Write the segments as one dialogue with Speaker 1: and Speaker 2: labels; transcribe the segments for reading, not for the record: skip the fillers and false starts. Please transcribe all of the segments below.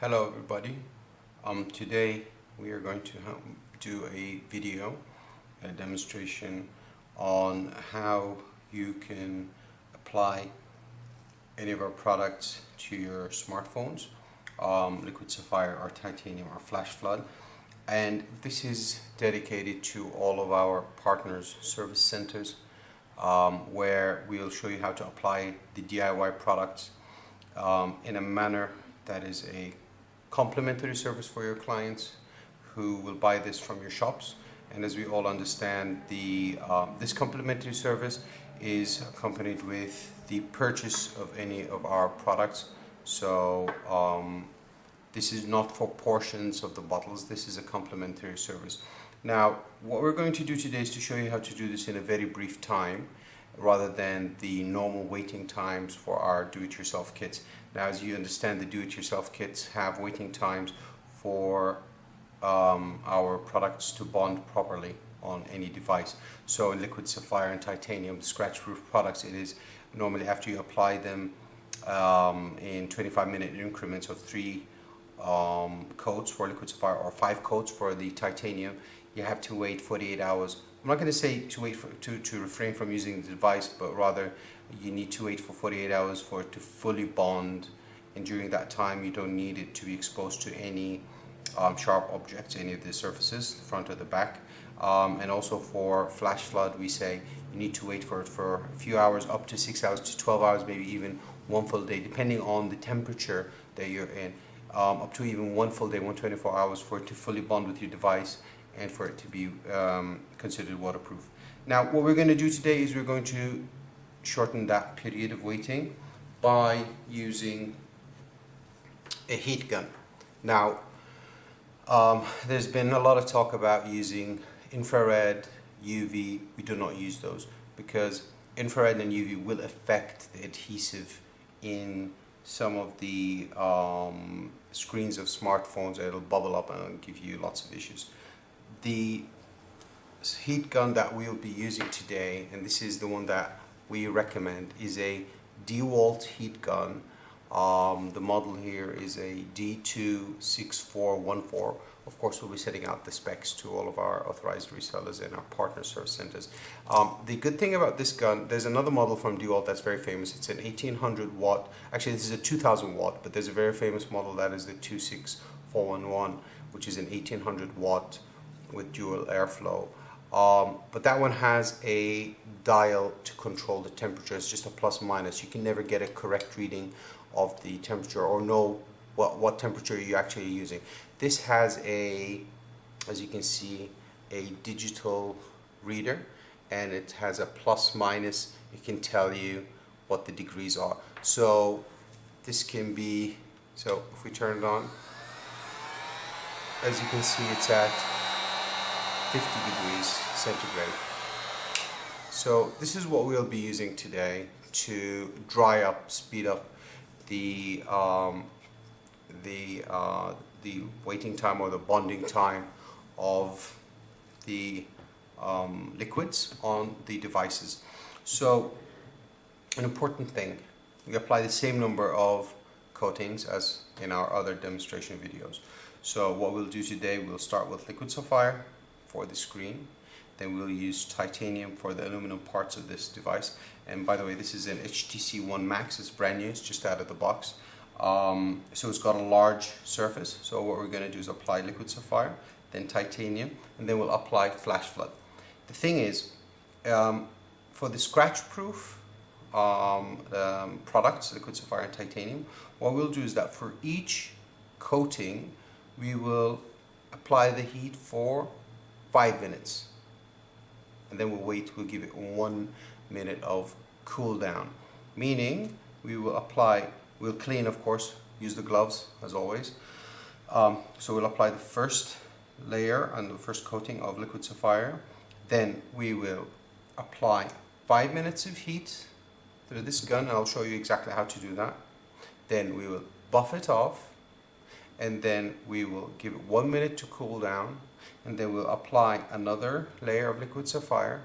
Speaker 1: Hello everybody. Today we are going to do a video, a demonstration on how you can apply any of our products to your smartphones, Liquid Sapphire or Titanium or Flash Flood. And this is dedicated to all of our partners' service centers, where we'll show you how to apply the DIY products in a manner that is a complimentary service for your clients who will buy this from your shops. And as we all understand, this complimentary service is accompanied with the purchase of any of our products. So this is not for portions of the bottles, this is a complimentary service. Now what we're going to do today is to show you how to do this in a very brief time, rather than the normal waiting times for our do-it-yourself kits. Now, as you understand, the do-it-yourself kits have waiting times for our products to bond properly on any device. So in Liquid Sapphire and Titanium scratch-proof products, it is normally after you apply them in 25-minute increments of 3 coats for Liquid Sapphire or 5 coats for the Titanium, you have to wait 48 hours. I'm not going to say to wait to refrain from using the device, but rather you need to wait for 48 hours for it to fully bond, and during that time you don't need it to be exposed to any sharp objects, any of the surfaces, the front or the back. And also for Flash Flood, we say you need to wait for it for a few hours, up to 6 hours to 12 hours, maybe even one full day, depending on the temperature that you're in, up to even one full day, 124 hours for it to fully bond with your device and for it to be considered waterproof. Now what we're going to do today is we're going to shorten that period of waiting by using a heat gun. Now there's been a lot of talk about using infrared, UV. We do not use those because infrared and UV will affect the adhesive in some of the screens of smartphones. It'll bubble up and give you lots of issues. The heat gun that we'll be using today, and this is the one that we recommend, is a DeWalt heat gun. The model here is a D26414. Of course, we'll be setting out the specs to all of our authorized resellers and our partner service centers. The good thing about this gun, there's another model from DeWalt that's very famous. It's an 1800 watt, actually this is a 2000 watt, but there's a very famous model that is the 26411, which is an 1800 watt with dual airflow. But that one has a dial to control the temperature. It's just a plus minus. You can never get a correct reading of the temperature or know what temperature you're actually using. This has a, as you can see, a digital reader, and it has a plus minus. It can tell you what the degrees are. So this can be, so if we turn it on, as you can see, it's at 50 degrees centigrade. So this is what we'll be using today to dry up, speed up the waiting time or the bonding time of the liquids on the devices. So an important thing, we apply the same number of coatings as in our other demonstration videos. So what we'll do today, we'll start with Liquid Sapphire for the screen, then we'll use Titanium for the aluminum parts of this device. And by the way, this is an HTC One Max, it's brand new, it's just out of the box. So it's got a large surface. So what we're going to do is apply Liquid Sapphire, then Titanium, and then we'll apply Flash Flood. The thing is, for the scratch-proof products, Liquid Sapphire and Titanium, what we'll do is that for each coating, we will apply the heat for 5 minutes, and then we'll give it 1 minute of cool down, meaning we will apply, we'll clean, of course, use the gloves as always. So we'll apply the first layer and the first coating of Liquid Sapphire, then we will apply 5 minutes of heat through this gun, and I'll show you exactly how to do that. Then we will buff it off, and then we will give it 1 minute to cool down, and then we'll apply another layer of Liquid Sapphire,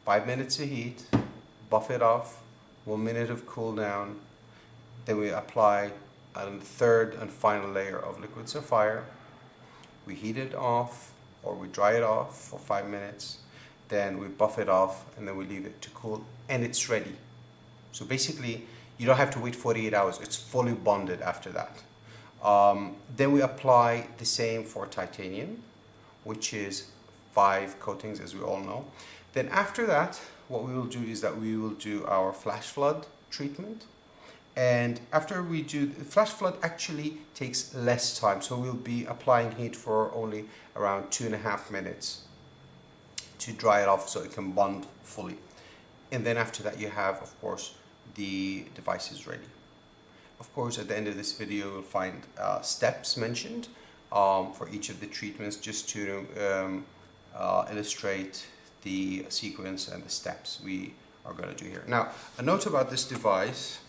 Speaker 1: 5 minutes of heat, buff it off, 1 minute of cool down, then we apply and the third and final layer of liquid sapphire. We heat it off, or we dry it off for 5 minutes, then we buff it off, and then we leave it to cool, and it's ready. So basically, you don't have to wait 48 hours. It's fully bonded after that. Then we apply the same for titanium, which is 5 coatings, as we all know. Then after that, what we will do is that we will do our flash flood treatment. And after we do, flash flood actually takes less time. So we'll be applying heat for only around 2.5 minutes to dry it off so it can bond fully. And then after that, you have, of course, the device is ready. Of course, at the end of this video, you'll find steps mentioned for each of the treatments, just to illustrate the sequence and the steps we are going to do here. Now, a note about this device.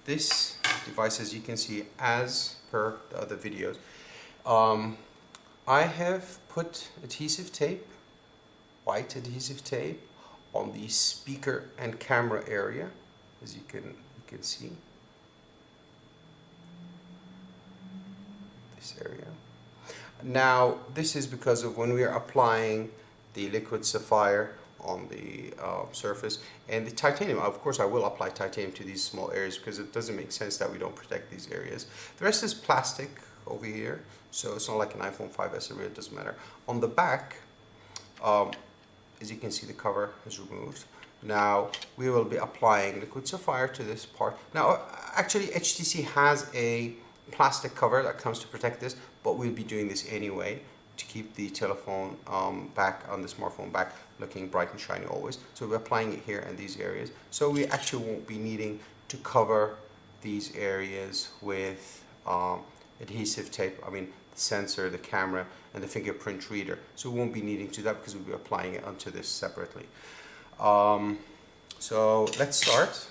Speaker 1: This device, as you can see, as per the other videos, I have put adhesive tape, white adhesive tape, on the speaker and camera area, as you can see. This area. Now, this is because of when we are applying the liquid sapphire on the surface, and the titanium. Of course, I will apply titanium to these small areas because it doesn't make sense that we don't protect these areas. The rest is plastic over here, so it's not like an iPhone 5S, it really doesn't matter. On the back, as you can see, the cover is removed. Now we will be applying liquid sapphire to this part. Now actually HTC has a plastic cover that comes to protect this, but we'll be doing this anyway to keep the telephone back on the smartphone back looking bright and shiny always. So we're applying it here in these areas. So we actually won't be needing to cover these areas with adhesive tape. I mean, the sensor, the camera, and the fingerprint reader. So we won't be needing to do that because we'll be applying it onto this separately. So let's start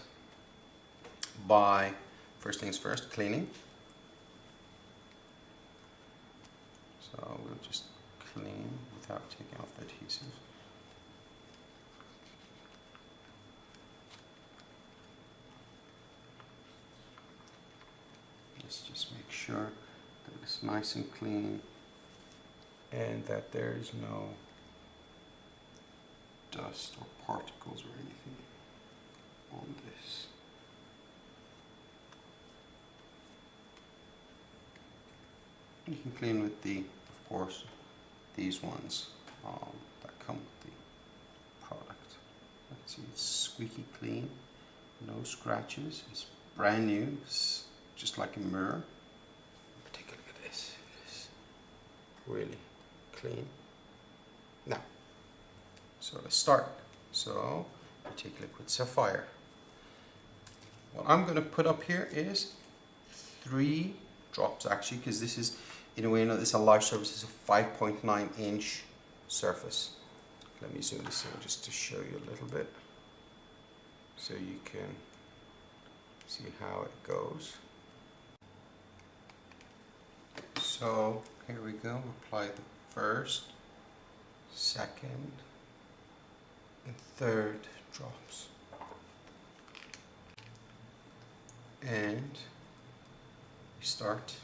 Speaker 1: by, first things first, cleaning. So we'll just clean without taking off the adhesive. Let's just make sure that it's nice and clean and that there is no dust or particles or anything on this. You can clean with the, of course, these ones that come with the product. Let's see, it's squeaky clean, no scratches, it's brand new, it's just like a mirror. Take a look at this, it's really clean. Now, so let's start. So we take liquid sapphire. What I'm going to put up here is 3 drops actually, because this is, in a way, this is a large surface. It's a 5.9 inch surface. Let me zoom this in just to show you a little bit so you can see how it goes. So here we go. Apply the first, second, and third drops, and we start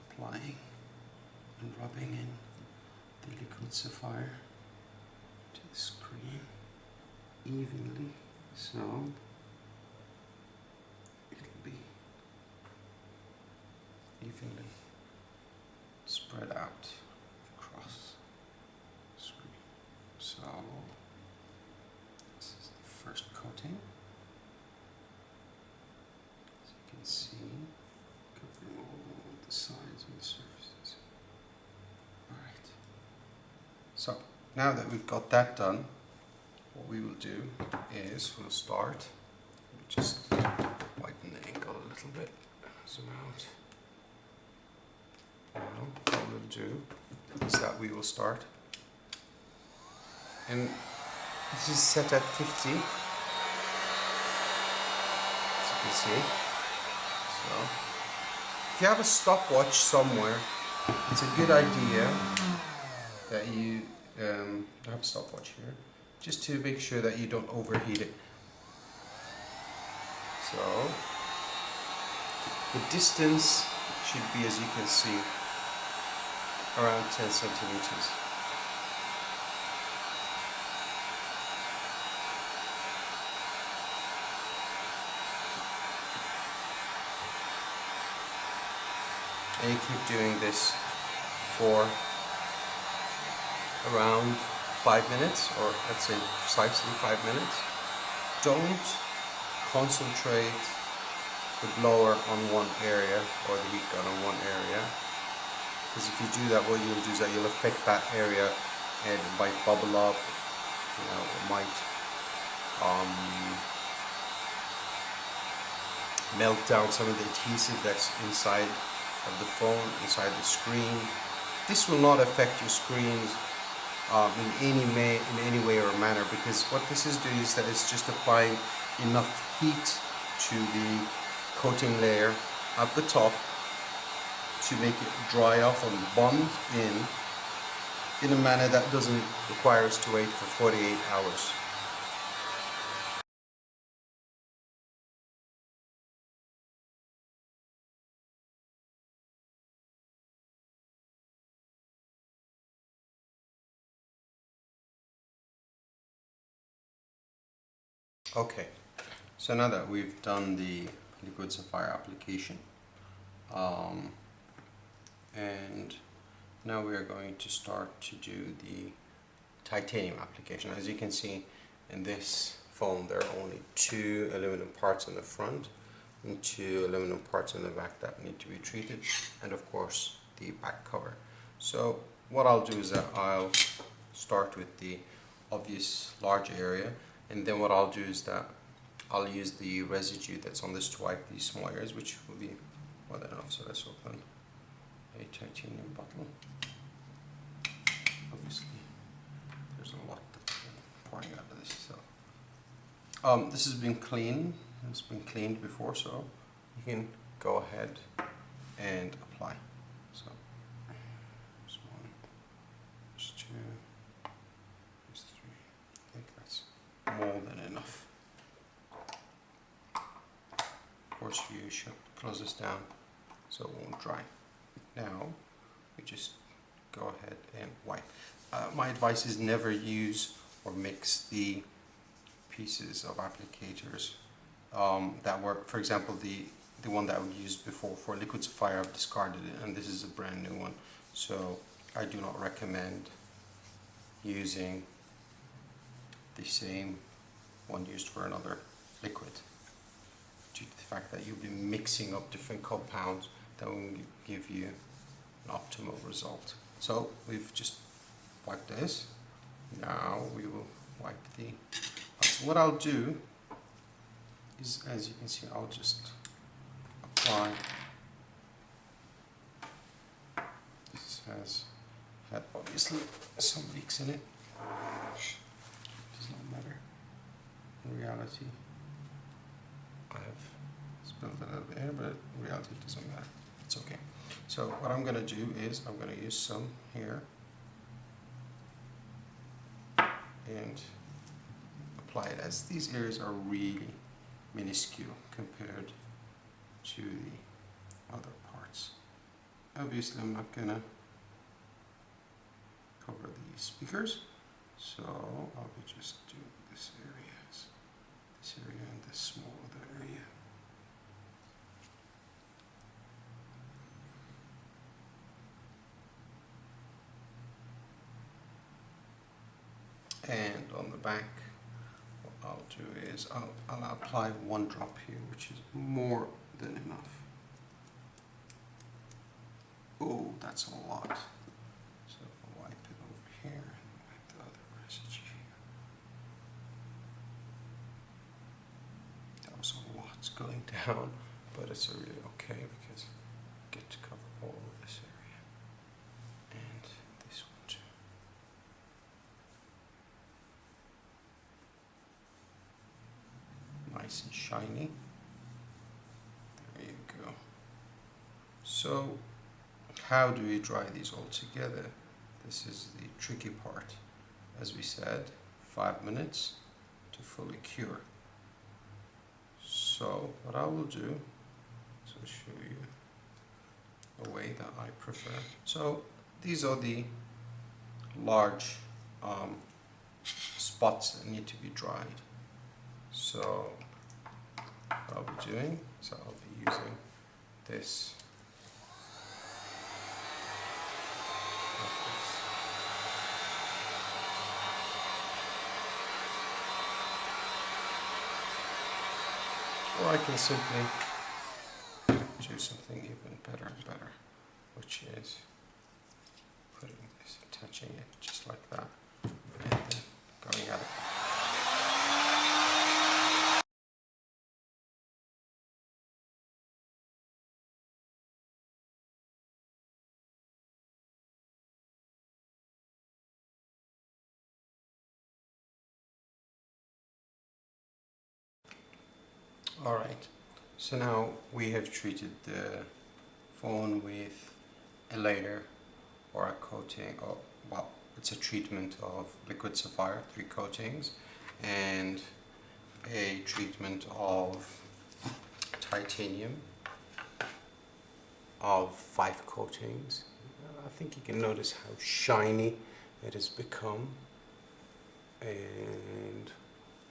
Speaker 1: applying and rubbing in the liquid sapphire to the screen evenly, so it'll be evenly spread out across the screen. So this is the first coating. As you can see, covering all the sides and the surfaces. Alright. So now that we've got that done, what we will do is we'll start. Just widen the angle a little bit. Zoom out. Now, what we'll do is that we will start, and this is set at 50, as you can see. So if you have a stopwatch somewhere, it's a good idea that you have a stopwatch here, just to make sure that you don't overheat it. So The distance should be, as you can see, around 10 centimeters. And you keep doing this for around 5 minutes, or let's say precisely 5 minutes. Don't concentrate the blower on one area or the heat gun on one area, because if you do that, what you'll do is that you'll affect that area and it might bubble up, it might melt down some of the adhesive that's inside of the phone, inside the screen. This will not affect your screens in any way or manner, because what this is doing is that it's just applying enough heat to the coating layer at the top to make it dry off and bond in a manner that doesn't require us to wait for 48 hours. Okay, so now that we've done the liquid sapphire application, and now we are going to start to do the titanium application. As you can see in this phone, there are only 2 aluminum parts on the front and 2 aluminum parts on the back that need to be treated, and of course the back cover. So what I'll do is that I'll start with the obvious large area, and then what I'll do is that I'll use the residue that's on this to wipe these small areas, which will be more than enough. So let's open a titanium bottle. Obviously there's a lot that's been pouring out of this. So this has been cleaned. It's been cleaned before, so you can go ahead and apply. So there's 1, there's 2, there's 3. I think that's more than enough. Of course, you should close this down so it won't dry. Now we just go ahead and wipe. My advice is never use or mix the pieces of applicators that were, for example, the one that we used before for liquid sapphire. I've discarded it, and this is a brand new one, so I do not recommend using the same one used for another liquid, due to the fact that you'll be mixing up different compounds that will give you an optimal result. So we've just wiped this. Now we will wipe the... So what I'll do is, as you can see, I'll just apply. This has had obviously some leaks in it. Does not matter. In reality, I have spilled a little bit here, but in reality it doesn't matter. It's okay. So what I'm going to do is I'm going to use some here and apply it, as these areas are really minuscule compared to the other parts. Obviously I'm not going to cover the speakers, so I'll be just doing this area and this small other area. And on the back, what I'll do is I'll apply 1 drop here, which is more than enough. Oh, that's a lot. So I'll wipe it over here and wipe the other residue here. That was a lot going down, but it's really okay because I get to cover all of this area and this one too. Nice and shiny. There you go. So how do we dry these all together? This is the tricky part. As we said, 5 minutes to fully cure. So what I will do, so I'll show you the way that I prefer. So these are the large spots that need to be dried. So what I'll be doing is I'll be using this. Or I can simply do something even better and better, which is putting this, attaching it just like that, and then going at it. Alright, so now we have treated the phone with a layer or a coating, or well, it's a treatment of liquid sapphire, 3 coatings, and a treatment of titanium of 5 coatings. I think you can notice how shiny it has become. And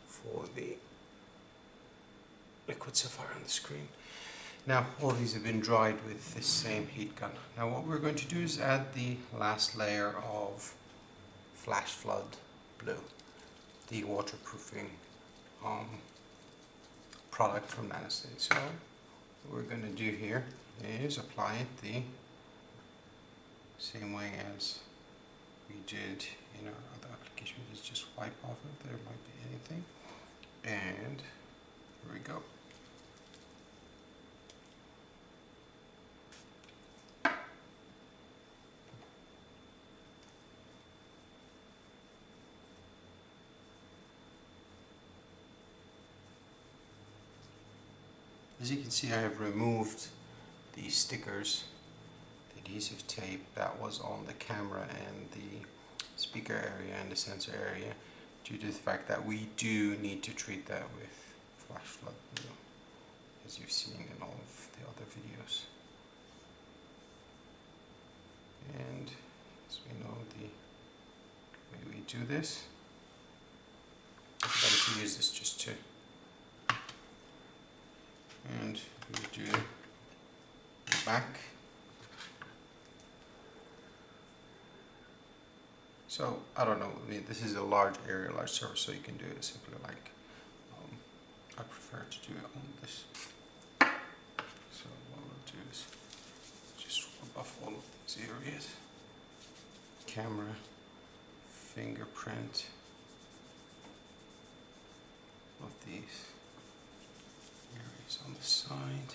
Speaker 1: for the liquid sapphire on the screen. Now all these have been dried with this same heat gun. Now what we're going to do is add the last layer of Flash Flood Blue, the waterproofing product from Nanostate. So what we're going to do here is apply it the same way as we did in our other application. Just wipe off if there might be anything, and here we go. As you can see, I have removed the stickers, the adhesive tape that was on the camera and the speaker area and the sensor area, due to the fact that we do need to treat that with Flash Flood Blue, as you've seen in all of the other videos. And as we know, the way we do this, it's better to use this just to, and we do the back. So I don't know, I mean, this is a large area, large surface, so you can do it simply like I prefer to do it on this. So what we'll do is just rub off all of these areas. Camera, fingerprint of these areas on the side.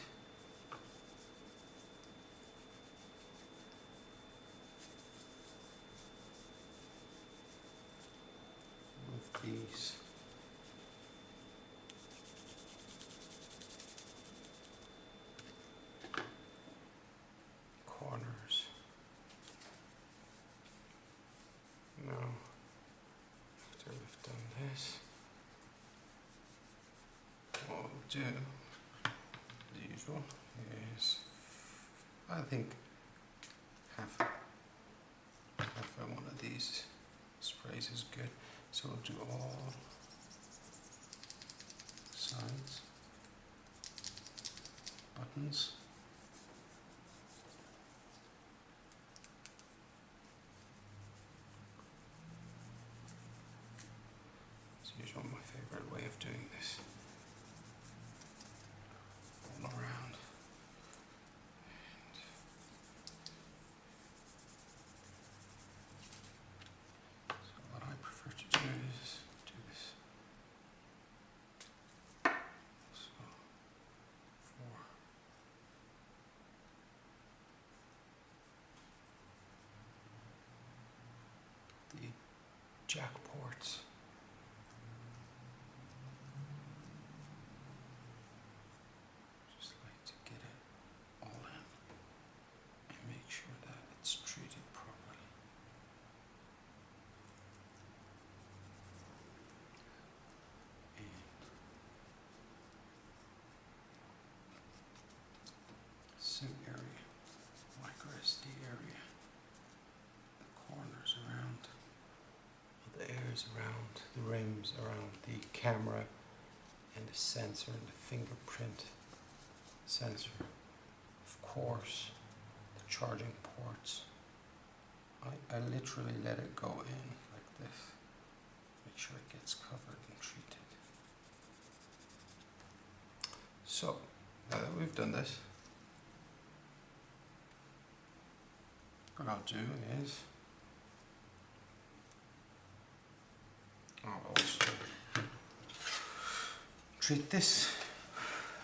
Speaker 1: Of these. Corners. Now, after we've done this, what we'll do, the usual, is I think half of one of these sprays is good. So we'll do all sides, buttons. As usual, my favorite way of doing this. All around. So what I prefer to do is do this. So for the jack ports. Just like to get it all in and make sure that it's treated properly. And the rims, around the camera and the sensor and the fingerprint sensor. Of course, the charging ports. I literally let it go in like this. Make sure it gets covered and treated. So, now that we've done this, what I'll do is I'll also treat this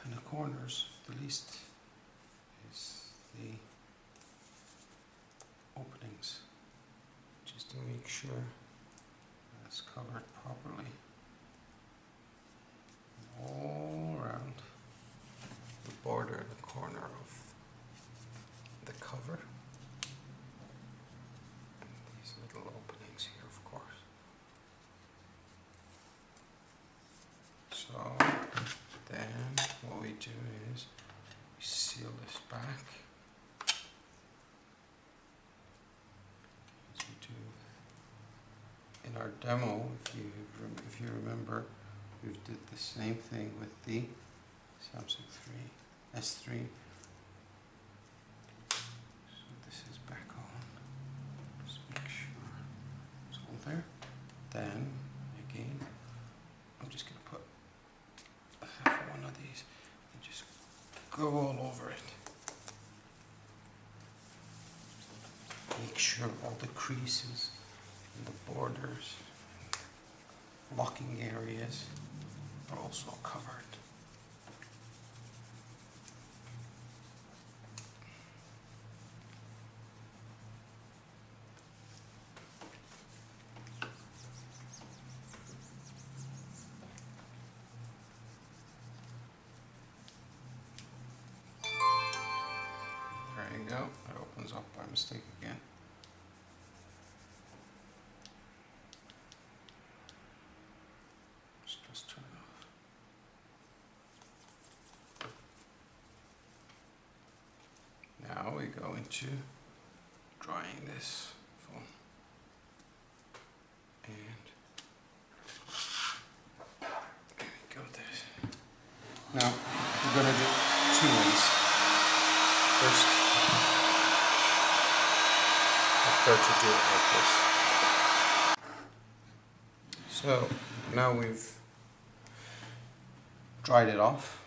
Speaker 1: in the corners. The least is the openings, just to make sure that's covered properly all around the border and the corner of the cover. And these little openings here, of course. So then what we do is we seal this back as we do in our demo. If you remember, we did the same thing with the Samsung S3. So this is back on. Just make sure it's all there. Then again, I'm just going to put half one of these and just go all over it. Make sure all the creases and the borders, locking areas are also covered. There you go, it opens up by mistake again. Just turn it off. Now we go into drying this phone. And there we go, this. Now we're going to do two ways. First, I prefer to do it like this. So now we've dried it off.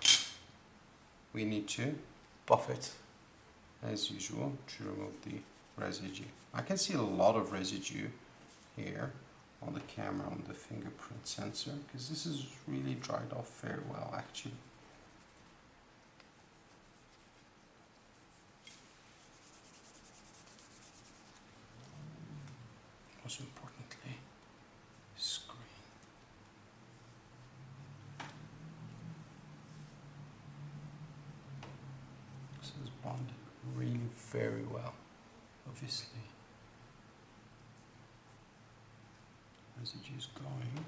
Speaker 1: We need to buff it as usual to remove the residue. I can see a lot of residue here on the camera, on the fingerprint sensor, because this is really dried off very well actually. Most importantly, screen. This is bonded really very well, obviously. Residue is going.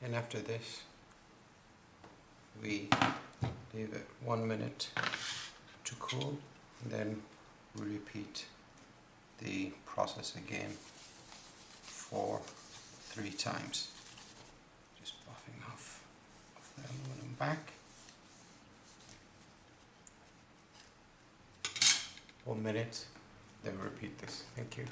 Speaker 1: And after this, we leave it 1 minute to cool, and then we repeat the process again for 3 times. Just buffing off the aluminum back. 1 minute, then repeat this. Thank you.